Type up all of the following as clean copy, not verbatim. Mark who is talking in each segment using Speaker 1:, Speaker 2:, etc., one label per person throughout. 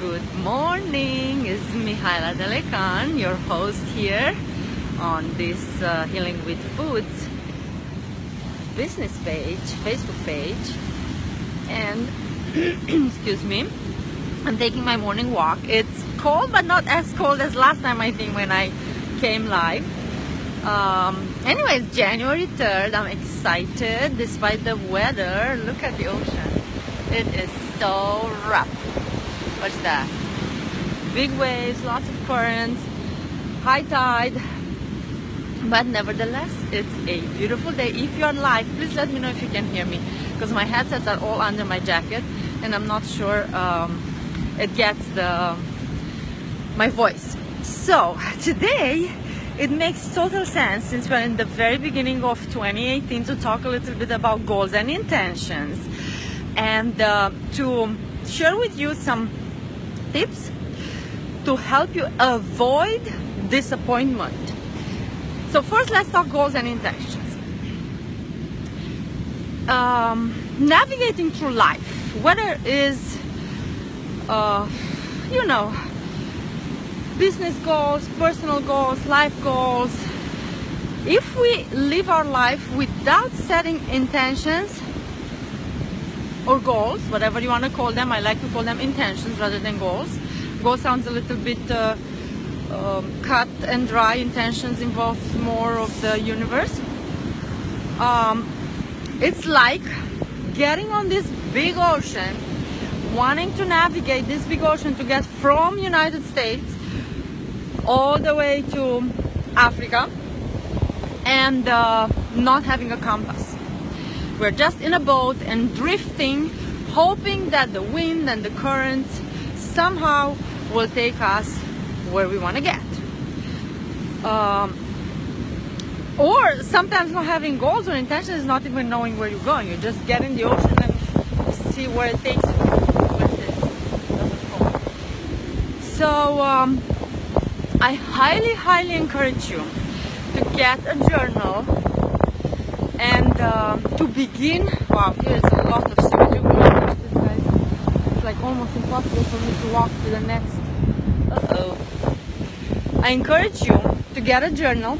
Speaker 1: Good morning, it's Mihaela Delecan, your host here on this Healing with Foods business page, Facebook page. And excuse me, I'm taking my morning walk. It's cold, but not as cold as last time, I think, when I came live. Anyways, January 3rd, I'm excited despite the weather. Look at the ocean. It is so rough. What's that? Big waves, lots of currents, high tide. But nevertheless, it's a beautiful day. If you're live, please let me know if you can hear me, because my headsets are all under my jacket and I'm not sure it gets my voice. So today it makes total sense, since we're in the very beginning of 2018, to talk a little bit about goals and intentions, and to share with you some tips to help you avoid disappointment. So first, let's talk goals and intentions. Navigating through life, whether it is business goals, personal goals, life goals, if we live our life without setting intentions or goals, whatever you want to call them, I like to call them intentions rather than goals. Goals sounds a little bit cut and dry. Intentions involve more of the universe. It's like getting on this big ocean, wanting to navigate this big ocean to get from United States all the way to Africa, and not having a compass. We're just in a boat and drifting, hoping that the wind and the currents somehow will take us where we want to get. Or sometimes not having goals or intentions is not even knowing where you're going. You just get in the ocean and see where it takes you. What's this? So I highly encourage you to get a journal and to begin. Wow, here's a lot of sewage. Oh my gosh, this guys, it's like almost impossible for me to walk to the next. I encourage you to get a journal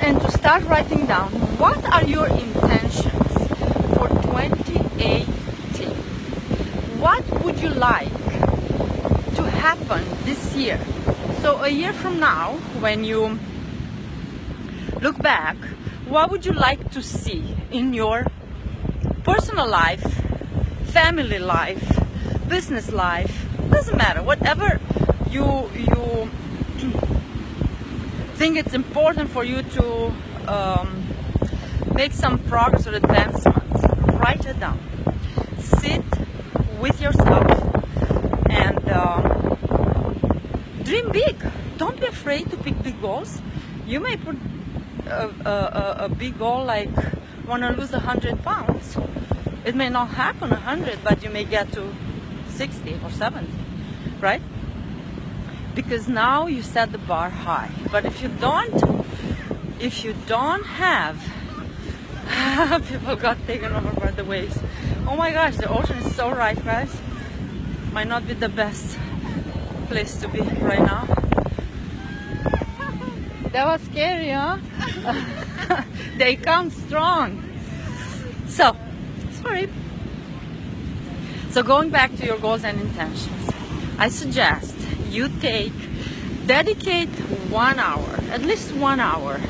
Speaker 1: and to start writing down what are your intentions for 2018. What would you like to happen this year? So a year from now, when you look back, what would you like to see in your personal life, family life, business life? Doesn't matter, whatever you think it's important for you to make some progress or advancement, write it down. Sit with yourself and dream big. Don't be afraid to pick big goals. You may put a big goal like want to lose 100 pounds. It may not happen 100, but you may get to 60 or 70, right? Because now you set the bar high. But if you don't have people got taken over by the waves. Oh my gosh, the ocean is so rife, guys. Might not be the best place to be right now. That was scary, huh? They come strong. So, sorry. So going back to your goals and intentions, I suggest you dedicate 1 hour, at least 1 hour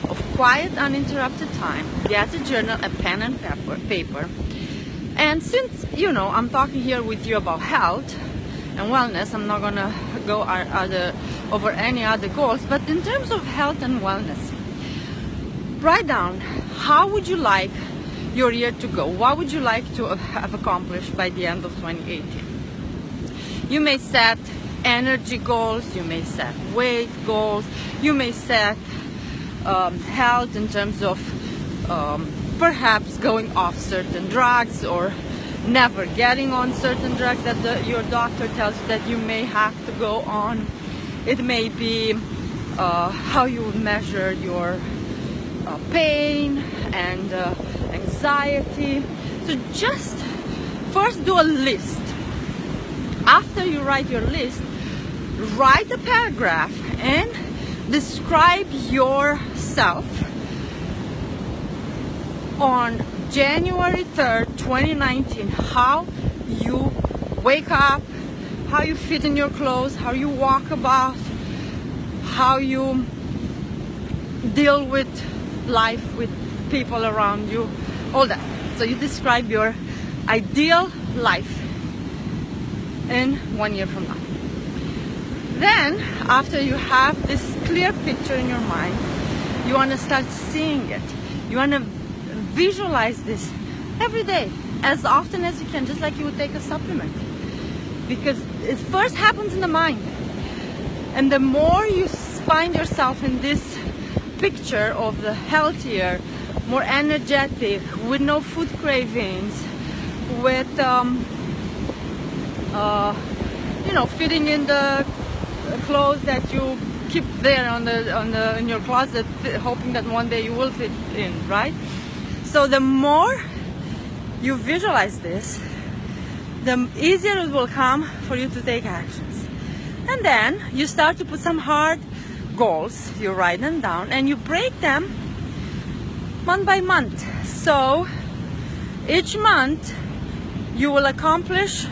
Speaker 1: of quiet, uninterrupted time. Get a journal, a pen and paper. And since, I'm talking here with you about health and wellness, I'm not gonna go over any other goals, but in terms of health and wellness, write down how would you like your year to go? What would you like to have accomplished by the end of 2018? You may set energy goals, you may set weight goals, you may set health in terms of perhaps going off certain drugs or never getting on certain drugs that your doctor tells you that you may have to go on. It may be how you measure your pain and anxiety. So just first do a list after you write your list, write a paragraph and describe yourself on January 3rd, 2019, how you wake up, how you fit in your clothes, how you walk about, how you deal with life, with people around you, all that. So you describe your ideal life in 1 year from now. Then, after you have this clear picture in your mind, you want to start seeing it. You want to visualize this every day, as often as you can, just like you would take a supplement. Because it first happens in the mind. And the more you find yourself in this picture of the healthier, more energetic, with no food cravings, with fitting in the clothes that you keep there in your closet, hoping that one day you will fit in, right? So the more you visualize this, the easier it will come for you to take actions. And then you start to put some hard goals. You write them down and you break them month by month. So each month you will accomplish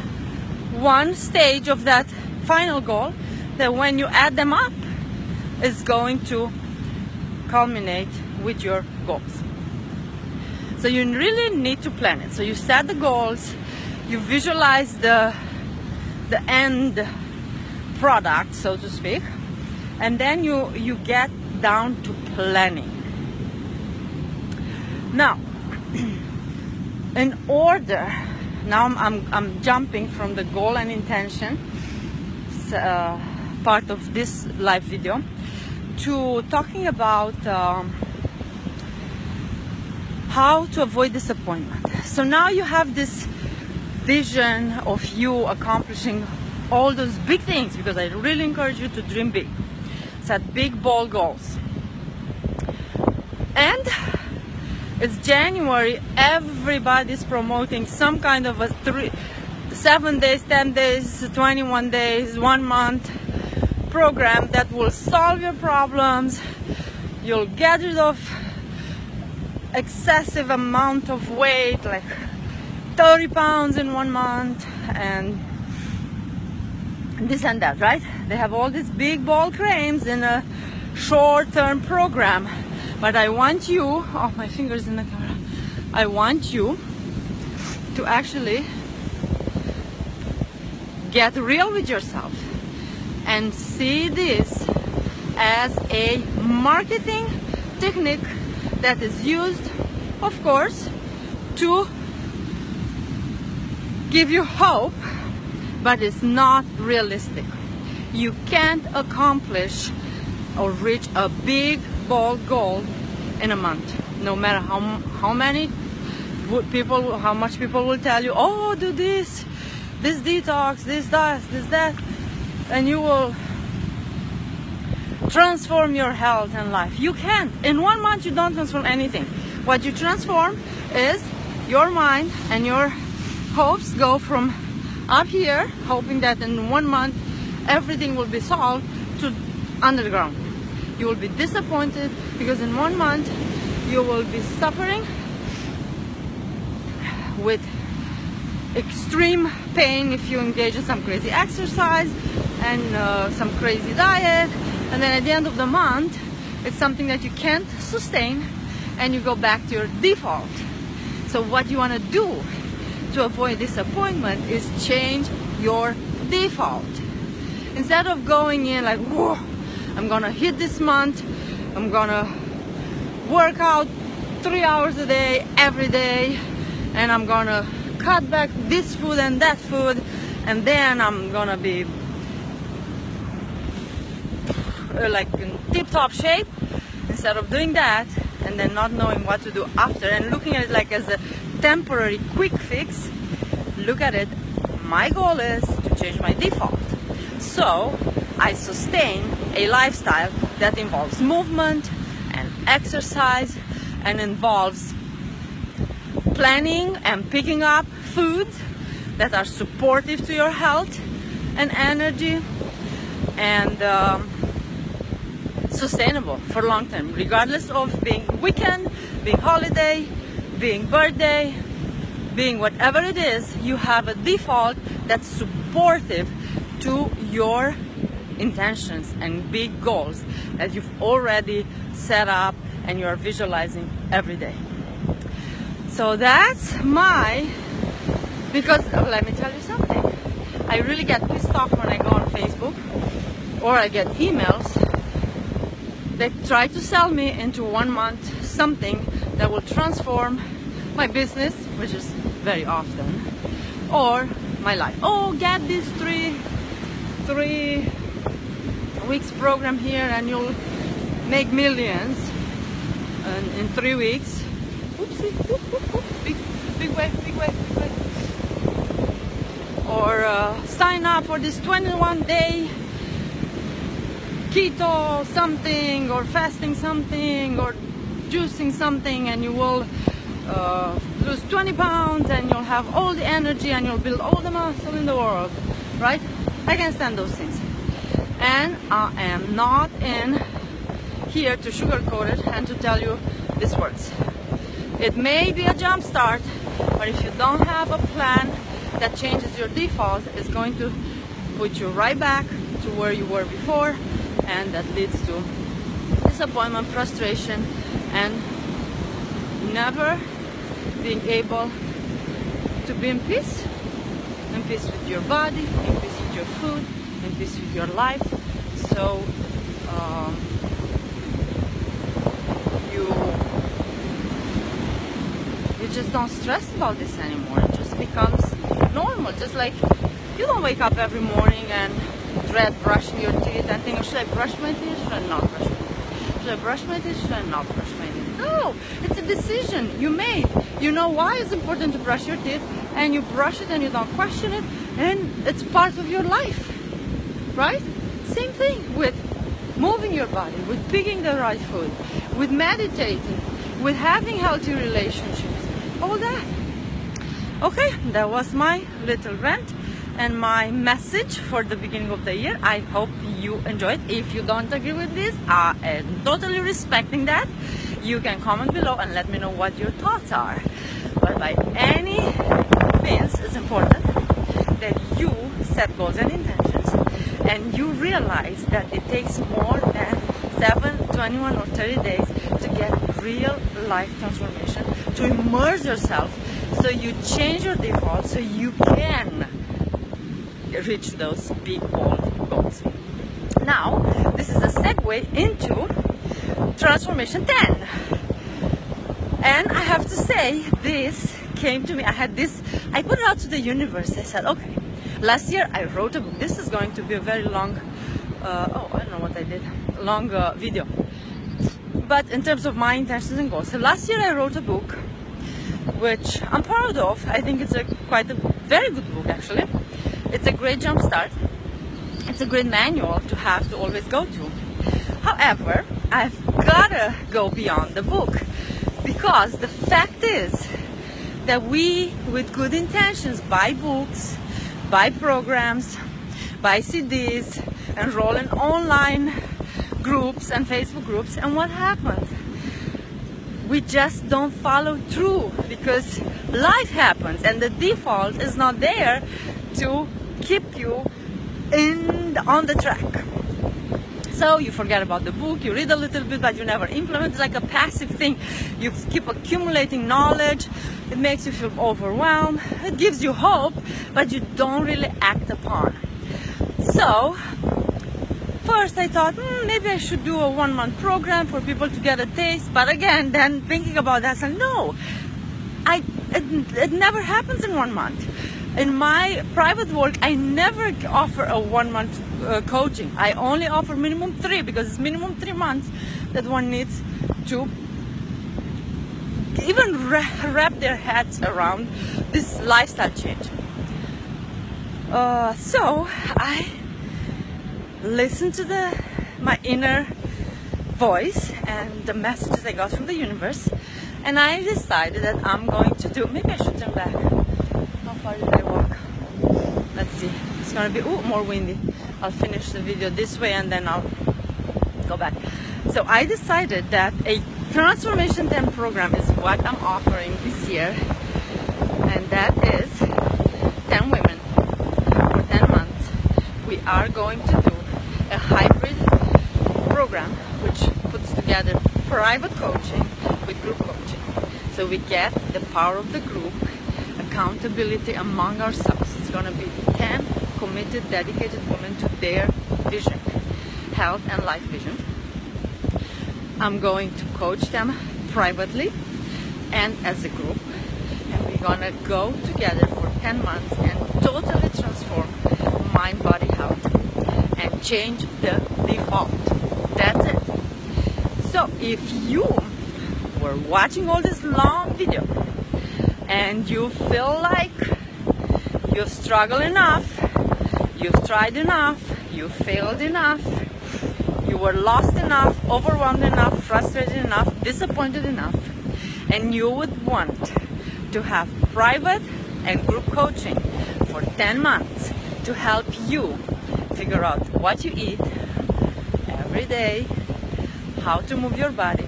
Speaker 1: one stage of that final goal that when you add them up is going to culminate with your goals. So you really need to plan it. So you set the goals, you visualize the end product, so to speak, and then you get down to planning. Now, in order, now I'm jumping from the goal and intention part of this live video to talking about how to avoid disappointment. So now you have this vision of you accomplishing all those big things, because I really encourage you to dream big. Set big, bold goals. And it's January, everybody's promoting some kind of a 7 days, 10 days, 21 days, 1 month program that will solve your problems. You'll get rid of excessive amount of weight, like 30 pounds in 1 month, and this and that, right? They have all these big bold claims in a short-term program. But I want you, oh, my fingers in the camera, I want you to actually get real with yourself and see this as a marketing technique that is used, of course, to give you hope, but it's not realistic. You can't accomplish or reach a big, bold goal in a month, no matter how many people, how much people will tell you, oh, do this detox, this that, and you will transform your health and life. You can't. In 1 month you don't transform anything. What you transform is your mind, and your hopes go from up here, hoping that in 1 month everything will be solved, to underground. You will be disappointed because in 1 month you will be suffering with extreme pain if you engage in some crazy exercise and some crazy diet, and then at the end of the month it's something that you can't sustain and you go back to your default. So what you want to do to avoid disappointment is change your default. Instead of going in like, whoa, I'm gonna hit this month, I'm gonna work out 3 hours a day every day, and I'm gonna cut back this food and that food, and then I'm gonna be like in tip-top shape. Instead of doing that and then not knowing what to do after and looking at it like as a temporary quick fix, look at it, my goal is to change my default. So I sustain a lifestyle that involves movement and exercise and involves planning and picking up foods that are supportive to your health, and energy, and sustainable for long term, regardless of being weekend, being holiday, being birthday, being whatever it is. You have a default that's supportive to your intentions and big goals that you've already set up and you're visualizing every day. So that's because let me tell you something, I really get pissed off when I go on Facebook or I get emails. They try to sell me into 1 month something that will transform my business, which is very often, or my life. Oh, get this three weeks program here and you'll make millions in 3 weeks. Oopsie, big wave. Or sign up for this 21-day keto something, or fasting something, or juicing something, and you will lose 20 pounds and you'll have all the energy and you'll build all the muscle in the world, right? I can stand those things. And I am not in here to sugarcoat it and to tell you this works. It may be a jump start, but if you don't have a plan that changes your default, it's going to put you right back to where you were before, and that leads to disappointment, frustration, and never being able to be in peace with your body, in peace with your food, in peace with your life. So you just don't stress about this anymore. It just becomes normal. Just like you don't wake up every morning and dread brushing your teeth and think, should I brush my teeth? Should I not brush my teeth? Should I brush my teeth? Should I not brush my teeth? No, it's a decision you made. You know why it's important to brush your teeth, and you brush it and you don't question it, and it's part of your life, right? Same thing with moving your body, with picking the right food, with meditating, with having healthy relationships, all that. Okay, that was my little rant and my message for the beginning of the year. I hope you enjoyed. If you don't agree with this, I am totally respecting that. You can comment below and let me know what your thoughts are. But by any means, it's important that you set goals and intentions, and you realize that it takes more than 7, 21 or 30 days to get real life transformation, to immerse yourself so you change your default so you can reach those big bold goals. Now, this is a segue into Transformation 10. And I have to say, this came to me. I put it out to the universe. I said, okay, last year I wrote a book. This is going to be a very long, I don't know what I did, long video. But in terms of my intentions and goals, so last year I wrote a book, which I'm proud of. I think it's quite a very good book, actually. It's a great jump start. It's a great manual to have to always go to. However, I've gotta go beyond the book, because the fact is that we, with good intentions, buy books, buy programs, buy CDs, enroll in online groups and Facebook groups, and what happens? We just don't follow through because life happens and the default is not there to keep you on the track. So you forget about the book, you read a little bit, but you never implement. It's like a passive thing. You keep accumulating knowledge. It makes you feel overwhelmed. It gives you hope, but you don't really act upon. So first I thought, maybe I should do a 1-month program for people to get a taste. But again, then thinking about that, I said, no, it never happens in 1 month. In my private work, I never offer a 1-month coaching. I only offer minimum 3, because it's minimum 3 months that one needs to even wrap their heads around this lifestyle change. So I listened to my inner voice and the messages I got from the universe, and I decided that I'm going to do, maybe I should turn back. How far did I walk? Let's see. It's gonna be more windy. I'll finish the video this way and then I'll go back. So I decided that a Transformation 10 program is what I'm offering this year, and that is 10 women for 10 months. We are going to do a hybrid program which puts together private coaching with group coaching. So we get the power of the group, accountability among ourselves. It's going to be 10 committed, dedicated women to their vision, health and life vision. I'm going to coach them privately and as a group, and we're going to go together for 10 months and totally transform mind, body, health and change the default. That's it. So if you were watching all this long video and you feel like you've struggled enough, you've tried enough, you failed enough, you were lost enough, overwhelmed enough, frustrated enough, disappointed enough, and you would want to have private and group coaching for 10 months to help you figure out what you eat every day, how to move your body,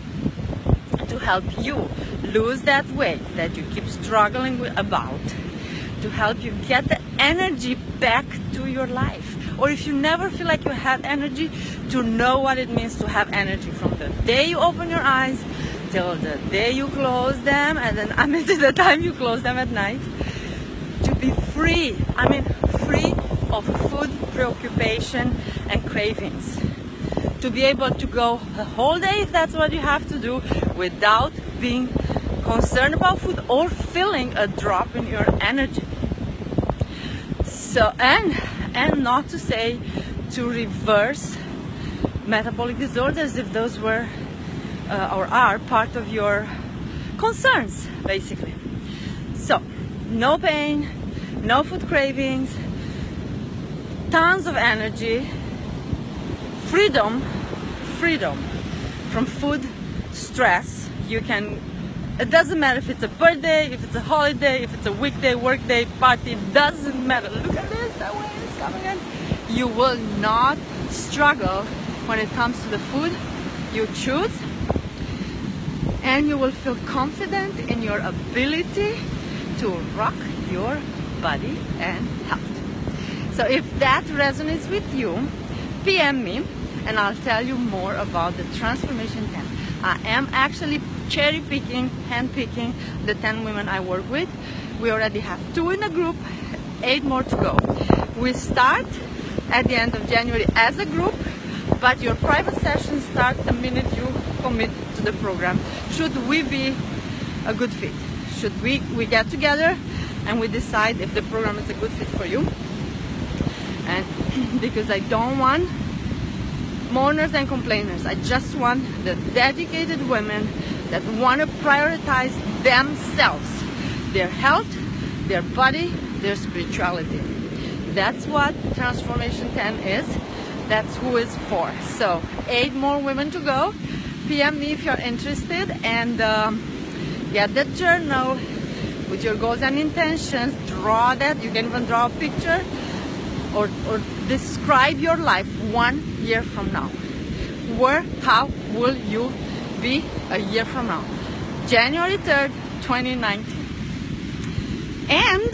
Speaker 1: to help you lose that weight that you keep struggling about, to help you get the energy back to your life. Or if you never feel like you had energy, to know what it means to have energy from the day you open your eyes till the day you close them, and then to the time you close them at night, to be free. Free of food preoccupation and cravings. To be able to go the whole day, if that's what you have to do, without being concerned about food or feeling a drop in your energy. So, and not to say to reverse metabolic disorders if those were or are part of your concerns, basically. So, no pain, no food cravings, tons of energy, freedom from food stress. You can, it doesn't matter if it's a birthday, if it's a holiday, if it's a weekday, workday, party, it doesn't matter. Look at this, that way it's coming in. You will not struggle when it comes to the food you choose, and you will feel confident in your ability to rock your body and health. So if that resonates with you, PM me and I'll tell you more about the Transformation 10. I am actually cherry picking, hand picking the 10 women I work with. We already have 2 in a group, 8 more to go. We start at the end of January as a group, but your private sessions start the minute you commit to the program. Should we be a good fit? Should we get together and we decide if the program is a good fit for you? And because I don't want mourners and complainers, I just want the dedicated women that want to prioritize themselves, their health, their body, their spirituality. That's what Transformation 10 is. That's who it's for. So 8 more women to go. PM me if you're interested, and get the journal with your goals and intentions. Draw that. You can even draw a picture or describe your life 1 year from now. How will you be a year from now? January 3rd, 2019. And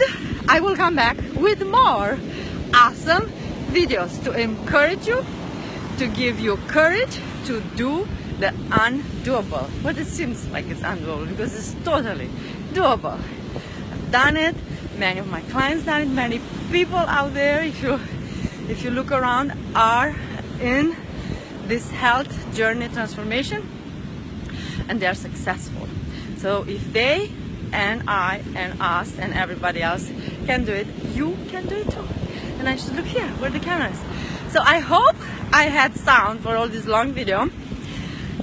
Speaker 1: I will come back with more awesome videos to encourage you, to give you courage to do the undoable. But it seems like it's undoable because it's totally doable. I've done it. Many of my clients done it. Many people out there, if you look around, are in this health journey transformation, and they are successful. So if they and I and us and everybody else can do it, you can do it too. And I should look here where the camera is. So I hope I had sound for all this long video.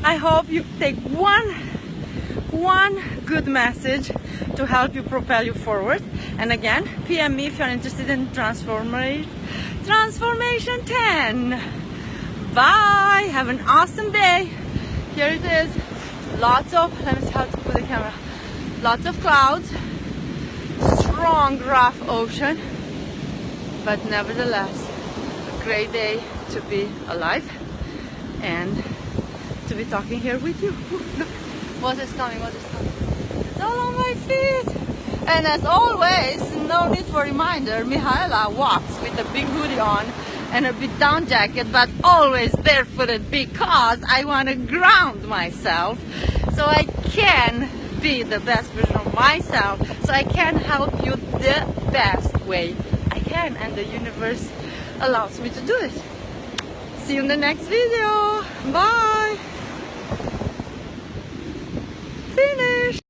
Speaker 1: I hope you take one good message to help you propel you forward. And again, PM me if you're interested in Transformation 10. Bye. Have an awesome day. Here it is. Lots of, let me see how to put the camera. Lots of clouds. Strong, rough ocean. But nevertheless, a great day to be alive and to be talking here with you. Look, what is coming, what is coming. It's all on my feet. And as always, no need for reminder, Mihaela walks with a big hoodie on and a big down jacket, but always barefooted because I want to ground myself so I can be the best version of myself, so I can help you the best way I can, and the universe allows me to do it. See you in the next video. Bye. Finish.